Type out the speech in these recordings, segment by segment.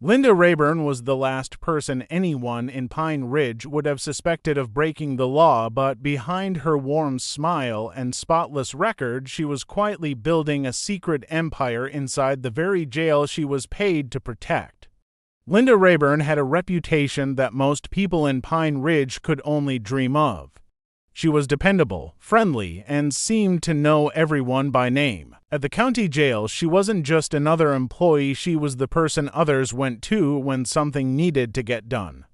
Linda Rayburn was the last person anyone in Pine Ridge would have suspected of breaking the law, but behind her warm smile and spotless record, she was quietly building a secret empire inside the very jail she was paid to protect. Linda Rayburn had a reputation that most people in Pine Ridge could only dream of. She was dependable, friendly, and seemed to know everyone by name. At the county jail, she wasn't just another employee, she was the person others went to when something needed to get done.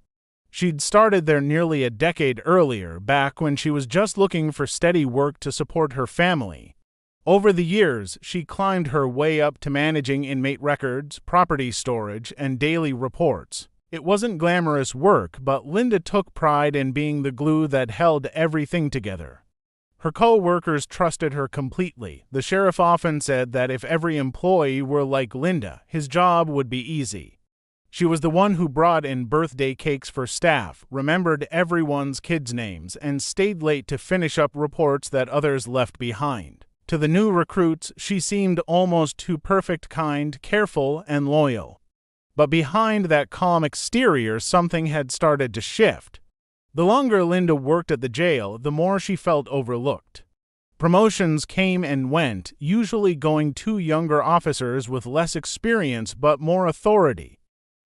She'd started there nearly a decade earlier, back when she was just looking for steady work to support her family. Over the years, she climbed her way up to managing inmate records, property storage, and daily reports. It wasn't glamorous work, but Linda took pride in being the glue that held everything together. Her co-workers trusted her completely. The sheriff often said that if every employee were like Linda, his job would be easy. She was the one who brought in birthday cakes for staff, remembered everyone's kids' names, and stayed late to finish up reports that others left behind. To the new recruits, she seemed almost too perfect, kind, careful, and loyal. But behind that calm exterior, something had started to shift. The longer Linda worked at the jail, the more she felt overlooked. Promotions came and went, usually going to younger officers with less experience but more authority.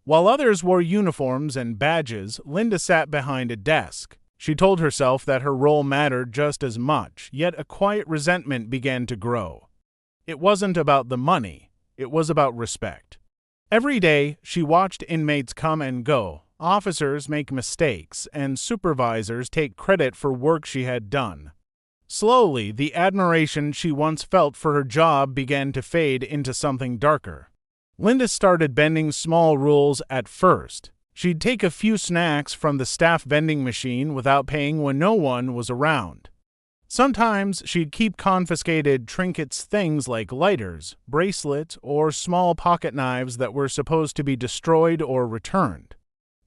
While others wore uniforms and badges, Linda sat behind a desk. She told herself that her role mattered just as much, yet a quiet resentment began to grow. It wasn't about the money, it was about respect. Every day, she watched inmates come and go, officers make mistakes, and supervisors take credit for work she had done. Slowly, the admiration she once felt for her job began to fade into something darker. Linda started bending small rules at first. She'd take a few snacks from the staff vending machine without paying when no one was around. Sometimes she'd keep confiscated trinkets, things like lighters, bracelets, or small pocket knives that were supposed to be destroyed or returned.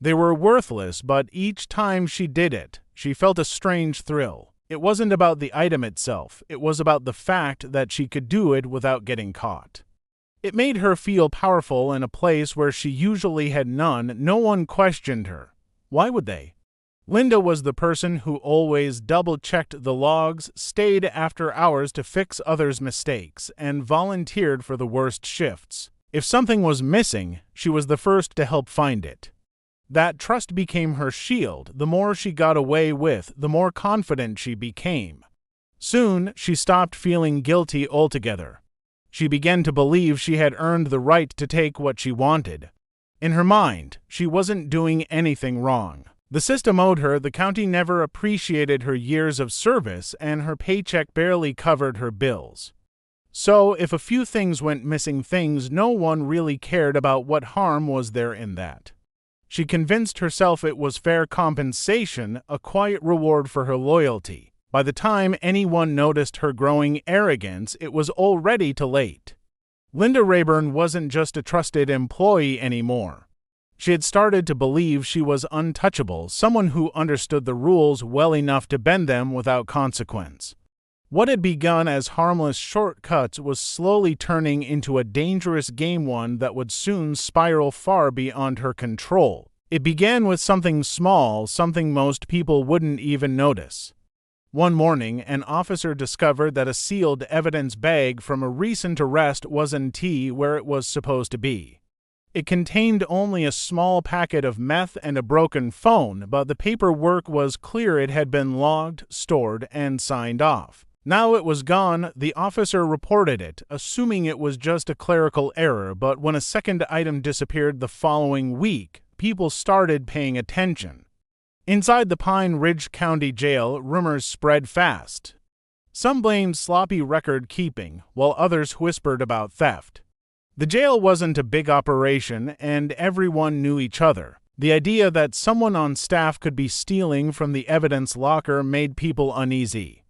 They were worthless, but each time she did it, she felt a strange thrill. It wasn't about the item itself, it was about the fact that she could do it without getting caught. It made her feel powerful in a place where she usually had none. No one questioned her. Why would they? Linda was the person who always double-checked the logs, stayed after hours to fix others' mistakes, and volunteered for the worst shifts. If something was missing, she was the first to help find it. That trust became her shield. The more she got away with, the more confident she became. Soon, she stopped feeling guilty altogether. She began to believe she had earned the right to take what she wanted. In her mind, she wasn't doing anything wrong. The system owed her, the county never appreciated her years of service, and her paycheck barely covered her bills. So, if a few things went missing, no one really cared about what harm was there in that. She convinced herself it was fair compensation, a quiet reward for her loyalty. By the time anyone noticed her growing arrogance, it was already too late. Linda Rayburn wasn't just a trusted employee anymore. She had started to believe she was untouchable, someone who understood the rules well enough to bend them without consequence. What had begun as harmless shortcuts was slowly turning into a dangerous game, one that would soon spiral far beyond her control. It began with something small, something most people wouldn't even notice. One morning, an officer discovered that a sealed evidence bag from a recent arrest wasn't where it was supposed to be. It contained only a small packet of meth and a broken phone, but the paperwork was clear. It had been logged, stored, and signed off. Now it was gone. The officer reported it, assuming it was just a clerical error, but when a second item disappeared the following week, people started paying attention. Inside the Pine Ridge County Jail, rumors spread fast. Some blamed sloppy record keeping, while others whispered about theft. The jail wasn't a big operation, and everyone knew each other. The idea that someone on staff could be stealing from the evidence locker made people uneasy.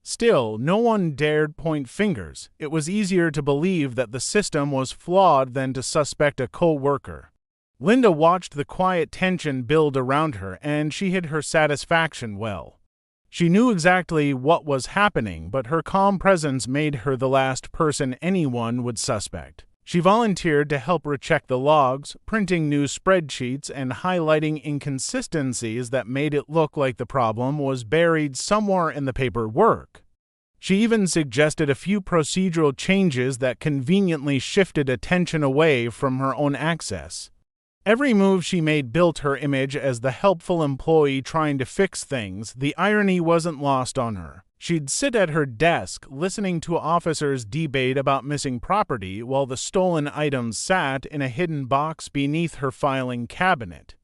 Still, no one dared point fingers. It was easier to believe that the system was flawed than to suspect a co-worker. Linda watched the quiet tension build around her, and she hid her satisfaction well. She knew exactly what was happening, but her calm presence made her the last person anyone would suspect. She volunteered to help recheck the logs, printing new spreadsheets and highlighting inconsistencies that made it look like the problem was buried somewhere in the paperwork. She even suggested a few procedural changes that conveniently shifted attention away from her own access. Every move she made built her image as the helpful employee trying to fix things. The irony wasn't lost on her. She'd sit at her desk, listening to officers debate about missing property while the stolen items sat in a hidden box beneath her filing cabinet.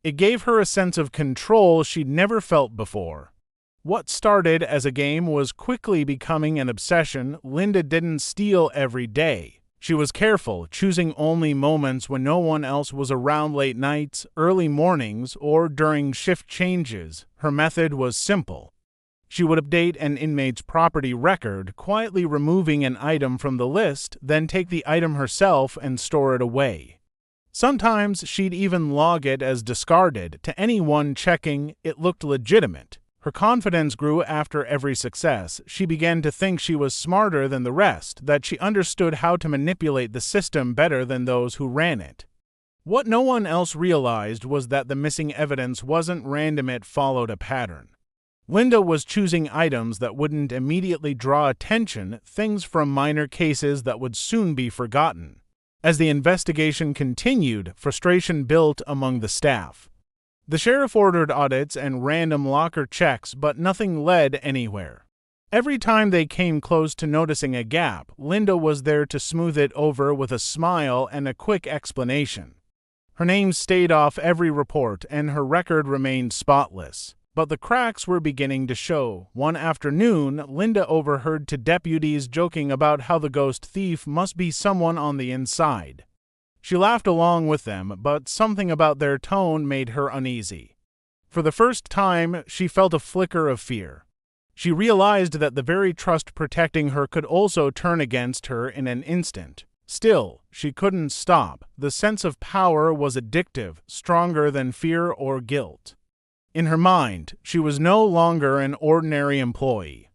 It gave her a sense of control she'd never felt before. What started as a game was quickly becoming an obsession. Linda didn't steal every day. She was careful, choosing only moments when no one else was around: late nights, early mornings, or during shift changes. Her method was simple. She would update an inmate's property record, quietly removing an item from the list, then take the item herself and store it away. Sometimes she'd even log it as discarded. To anyone checking, it looked legitimate. Her confidence grew after every success. She began to think she was smarter than the rest, that she understood how to manipulate the system better than those who ran it. What no one else realized was that the missing evidence wasn't random, it followed a pattern. Linda was choosing items that wouldn't immediately draw attention, things from minor cases that would soon be forgotten. As the investigation continued, frustration built among the staff. The sheriff ordered audits and random locker checks, but nothing led anywhere. Every time they came close to noticing a gap, Linda was there to smooth it over with a smile and a quick explanation. Her name stayed off every report, and her record remained spotless. But the cracks were beginning to show. One afternoon, Linda overheard two deputies joking about how the ghost thief must be someone on the inside. She laughed along with them, but something about their tone made her uneasy. For the first time, she felt a flicker of fear. She realized that the very trust protecting her could also turn against her in an instant. Still, she couldn't stop. The sense of power was addictive, stronger than fear or guilt. In her mind, she was no longer an ordinary employee.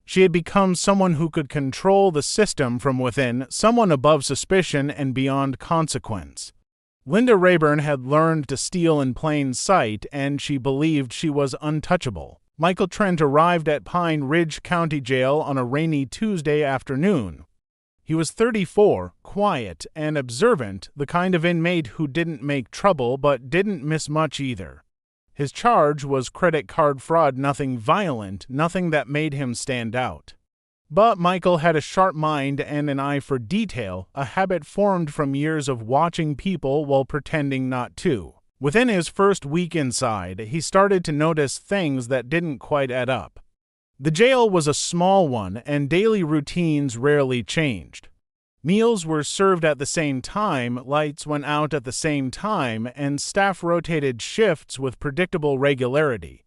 She had become someone who could control the system from within, someone above suspicion and beyond consequence. Linda Rayburn had learned to steal in plain sight, and she believed she was untouchable. Michael Trent arrived at Pine Ridge County Jail on a rainy Tuesday afternoon. He was 34, quiet and observant, the kind of inmate who didn't make trouble but didn't miss much either. His charge was credit card fraud, nothing violent, nothing that made him stand out. But Michael had a sharp mind and an eye for detail, a habit formed from years of watching people while pretending not to. Within his first week inside, he started to notice things that didn't quite add up. The jail was a small one, and daily routines rarely changed. Meals were served at the same time, lights went out at the same time, and staff rotated shifts with predictable regularity.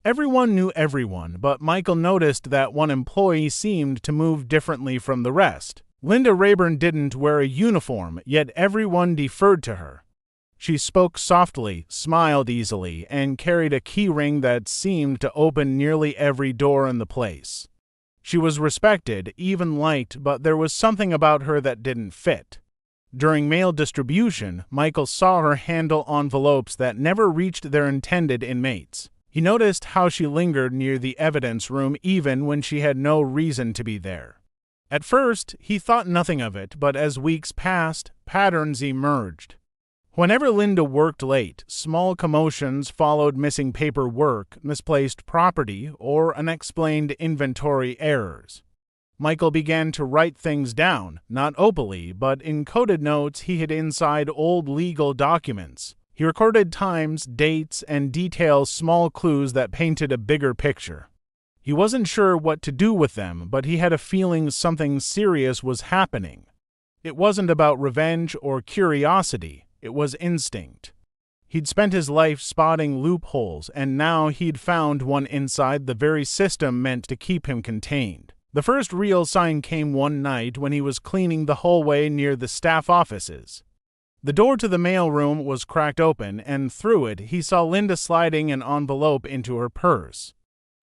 Everyone knew everyone, but Michael noticed that one employee seemed to move differently from the rest. Linda Rayburn didn't wear a uniform, yet everyone deferred to her. She spoke softly, smiled easily, and carried a key ring that seemed to open nearly every door in the place. She was respected, even liked, but there was something about her that didn't fit. During mail distribution, Michael saw her handle envelopes that never reached their intended inmates. He noticed how she lingered near the evidence room even when she had no reason to be there. At first, he thought nothing of it, but as weeks passed, patterns emerged. Whenever Linda worked late, small commotions followed: missing paperwork, misplaced property, or unexplained inventory errors. Michael began to write things down, not openly, but in coded notes he hid inside old legal documents. He recorded times, dates, and details, small clues that painted a bigger picture. He wasn't sure what to do with them, but he had a feeling something serious was happening. It wasn't about revenge or curiosity. It was instinct. He'd spent his life spotting loopholes, and now he'd found one inside the very system meant to keep him contained. The first real sign came one night when he was cleaning the hallway near the staff offices. The door to the mailroom was cracked open, and through it he saw Linda sliding an envelope into her purse.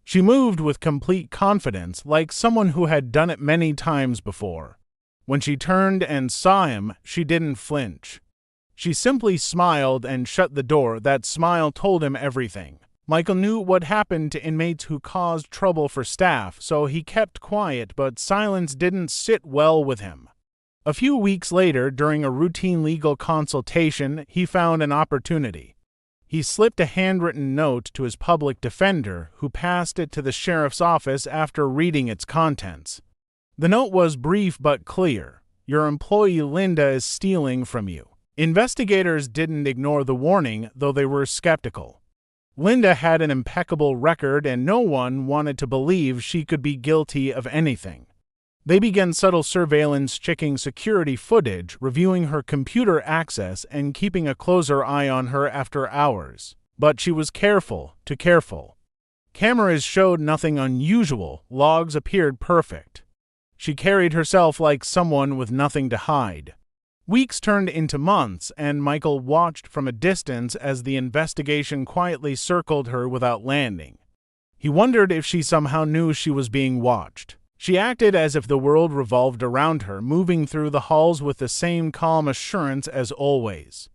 She moved with complete confidence, like someone who had done it many times before. When she turned and saw him, she didn't flinch. She simply smiled and shut the door. That smile told him everything. Michael knew what happened to inmates who caused trouble for staff, so he kept quiet, but silence didn't sit well with him. A few weeks later, during a routine legal consultation, he found an opportunity. He slipped a handwritten note to his public defender, who passed it to the sheriff's office after reading its contents. The note was brief but clear. Your employee Linda is stealing from you. Investigators didn't ignore the warning, though they were skeptical. Linda had an impeccable record, and no one wanted to believe she could be guilty of anything. They began subtle surveillance, checking security footage, reviewing her computer access, and keeping a closer eye on her after hours. But she was too careful. Cameras showed nothing unusual. Logs appeared perfect. She carried herself like someone with nothing to hide. Weeks turned into months, and Michael watched from a distance as the investigation quietly circled her without landing. He wondered if she somehow knew she was being watched. She acted as if the world revolved around her, moving through the halls with the same calm assurance as always.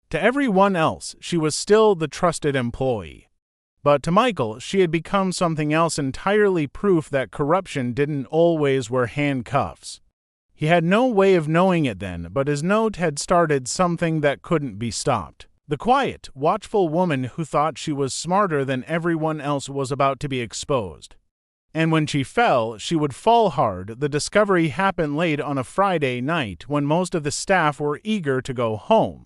To everyone else, she was still the trusted employee. But to Michael, she had become something else entirely, proof that corruption didn't always wear handcuffs. He had no way of knowing it then, but his note had started something that couldn't be stopped. The quiet, watchful woman who thought she was smarter than everyone else was about to be exposed. And when she fell, she would fall hard. The discovery happened late on a Friday night when most of the staff were eager to go home.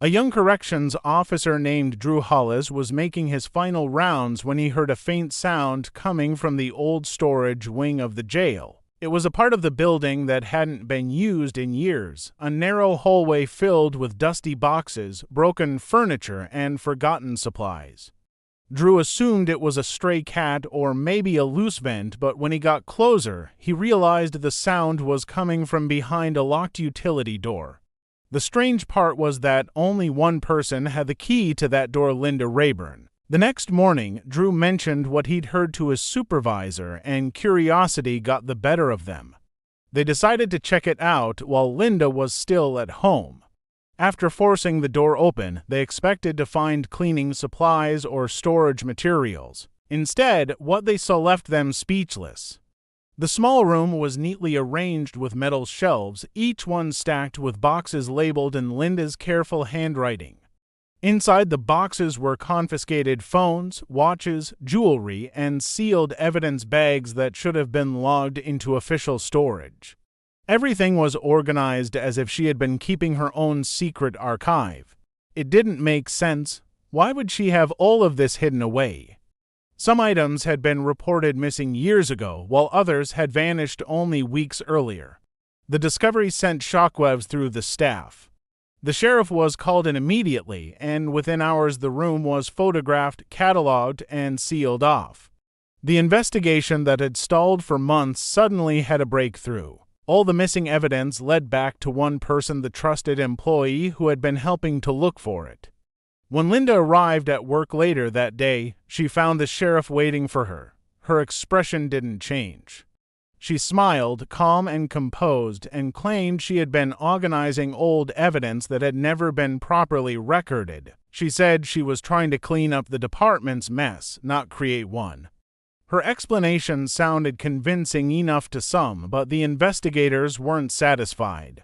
A young corrections officer named Drew Hollis was making his final rounds when he heard a faint sound coming from the old storage wing of the jail. It was a part of the building that hadn't been used in years, a narrow hallway filled with dusty boxes, broken furniture, and forgotten supplies. Drew assumed it was a stray cat or maybe a loose vent, but when he got closer, he realized the sound was coming from behind a locked utility door. The strange part was that only one person had the key to that door: Linda Rayburn. The next morning, Drew mentioned what he'd heard to his supervisor, and curiosity got the better of them. They decided to check it out while Linda was still at home. After forcing the door open, they expected to find cleaning supplies or storage materials. Instead, what they saw left them speechless. The small room was neatly arranged with metal shelves, each one stacked with boxes labeled in Linda's careful handwriting. Inside the boxes were confiscated phones, watches, jewelry, and sealed evidence bags that should have been logged into official storage. Everything was organized as if she had been keeping her own secret archive. It didn't make sense. Why would she have all of this hidden away? Some items had been reported missing years ago, while others had vanished only weeks earlier. The discovery sent shockwaves through the staff. The sheriff was called in immediately, and within hours the room was photographed, cataloged, and sealed off. The investigation that had stalled for months suddenly had a breakthrough. All the missing evidence led back to one person, the trusted employee who had been helping to look for it. When Linda arrived at work later that day, she found the sheriff waiting for her. Her expression didn't change. She smiled, calm and composed, and claimed she had been organizing old evidence that had never been properly recorded. She said she was trying to clean up the department's mess, not create one. Her explanation sounded convincing enough to some, but the investigators weren't satisfied.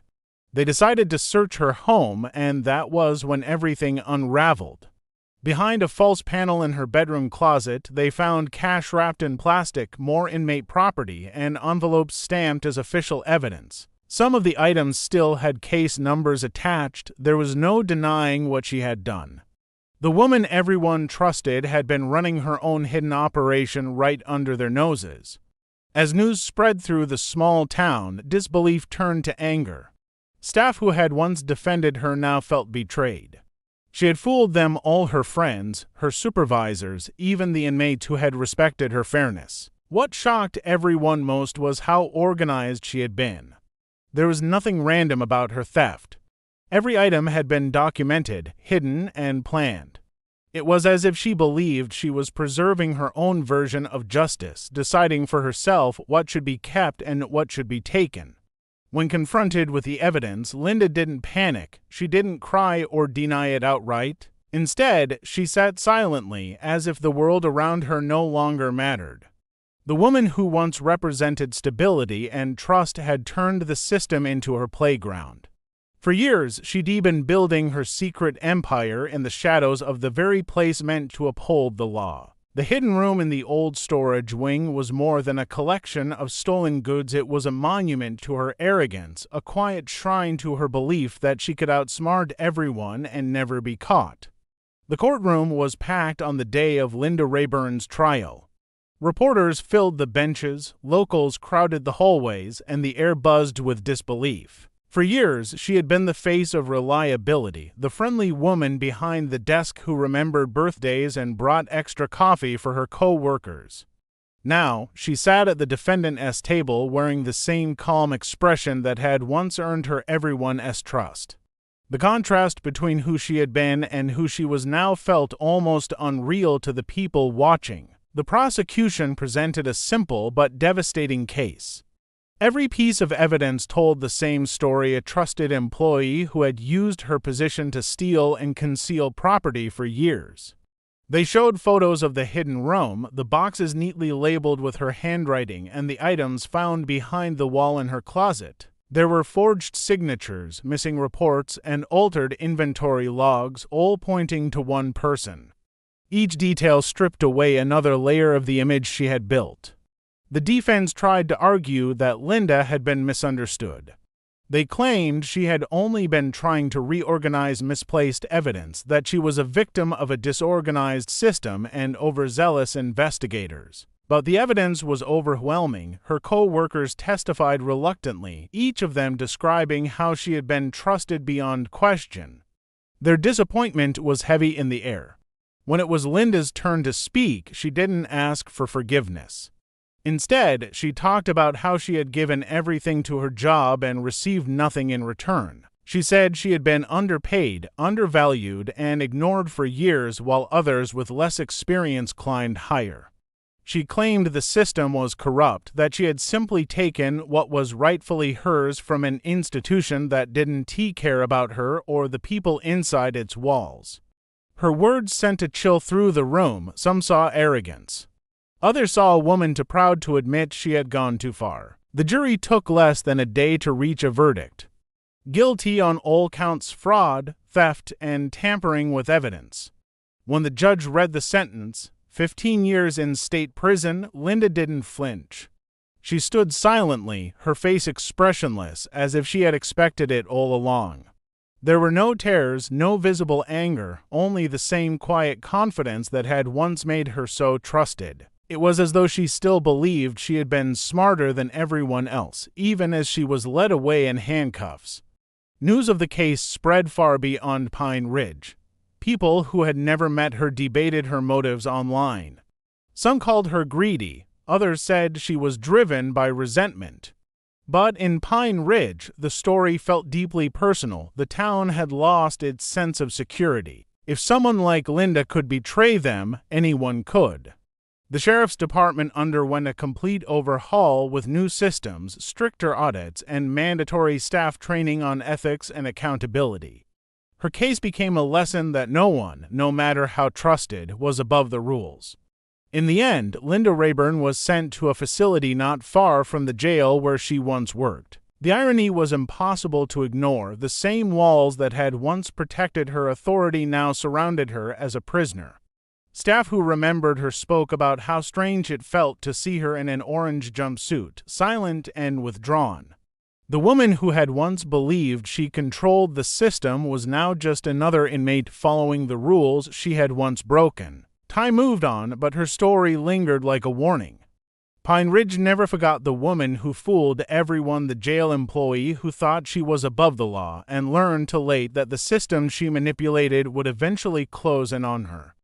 They decided to search her home, and that was when everything unraveled. Behind a false panel in her bedroom closet, they found cash wrapped in plastic, more inmate property, and envelopes stamped as official evidence. Some of the items still had case numbers attached. There was no denying what she had done. The woman everyone trusted had been running her own hidden operation right under their noses. As news spread through the small town, disbelief turned to anger. Staff who had once defended her now felt betrayed. She had fooled them all: her friends, her supervisors, even the inmates who had respected her fairness. What shocked everyone most was how organized she had been. There was nothing random about her theft. Every item had been documented, hidden, and planned. It was as if she believed she was preserving her own version of justice, deciding for herself what should be kept and what should be taken. When confronted with the evidence, Linda didn't panic. She didn't cry or deny it outright. Instead, she sat silently, as if the world around her no longer mattered. The woman who once represented stability and trust had turned the system into her playground. For years, she'd been building her secret empire in the shadows of the very place meant to uphold the law. The hidden room in the old storage wing was more than a collection of stolen goods. It was a monument to her arrogance, a quiet shrine to her belief that she could outsmart everyone and never be caught. The courtroom was packed on the day of Linda Rayburn's trial. Reporters filled the benches, locals crowded the hallways, and the air buzzed with disbelief. For years, she had been the face of reliability, the friendly woman behind the desk who remembered birthdays and brought extra coffee for her co-workers. Now, she sat at the defendant's table wearing the same calm expression that had once earned her everyone's trust. The contrast between who she had been and who she was now felt almost unreal to the people watching. The prosecution presented a simple but devastating case. Every piece of evidence told the same story: a trusted employee who had used her position to steal and conceal property for years. They showed photos of the hidden room, the boxes neatly labeled with her handwriting, and the items found behind the wall in her closet. There were forged signatures, missing reports, and altered inventory logs, all pointing to one person. Each detail stripped away another layer of the image she had built. The defense tried to argue that Linda had been misunderstood. They claimed she had only been trying to reorganize misplaced evidence, that she was a victim of a disorganized system and overzealous investigators. But the evidence was overwhelming. Her co-workers testified reluctantly, each of them describing how she had been trusted beyond question. Their disappointment was heavy in the air. When it was Linda's turn to speak, she didn't ask for forgiveness. Instead, she talked about how she had given everything to her job and received nothing in return. She said she had been underpaid, undervalued, and ignored for years while others with less experience climbed higher. She claimed the system was corrupt, that she had simply taken what was rightfully hers from an institution that didn't care about her or the people inside its walls. Her words sent a chill through the room. Some saw arrogance. Others saw a woman too proud to admit she had gone too far. The jury took less than a day to reach a verdict. Guilty on all counts: fraud, theft, and tampering with evidence. When the judge read the sentence, 15 years in state prison, Linda didn't flinch. She stood silently, her face expressionless, as if she had expected it all along. There were no tears, no visible anger, only the same quiet confidence that had once made her so trusted. It was as though she still believed she had been smarter than everyone else, even as she was led away in handcuffs. News of the case spread far beyond Pine Ridge. People who had never met her debated her motives online. Some called her greedy, others said she was driven by resentment. But in Pine Ridge, the story felt deeply personal. The town had lost its sense of security. If someone like Linda could betray them, anyone could. The sheriff's department underwent a complete overhaul with new systems, stricter audits, and mandatory staff training on ethics and accountability. Her case became a lesson that no one, no matter how trusted, was above the rules. In the end, Linda Rayburn was sent to a facility not far from the jail where she once worked. The irony was impossible to ignore. The same walls that had once protected her authority now surrounded her as a prisoner. Staff who remembered her spoke about how strange it felt to see her in an orange jumpsuit, silent and withdrawn. The woman who had once believed she controlled the system was now just another inmate following the rules she had once broken. Time moved on, but her story lingered like a warning. Pine Ridge never forgot the woman who fooled everyone, the jail employee who thought she was above the law and learned too late that the system she manipulated would eventually close in on her.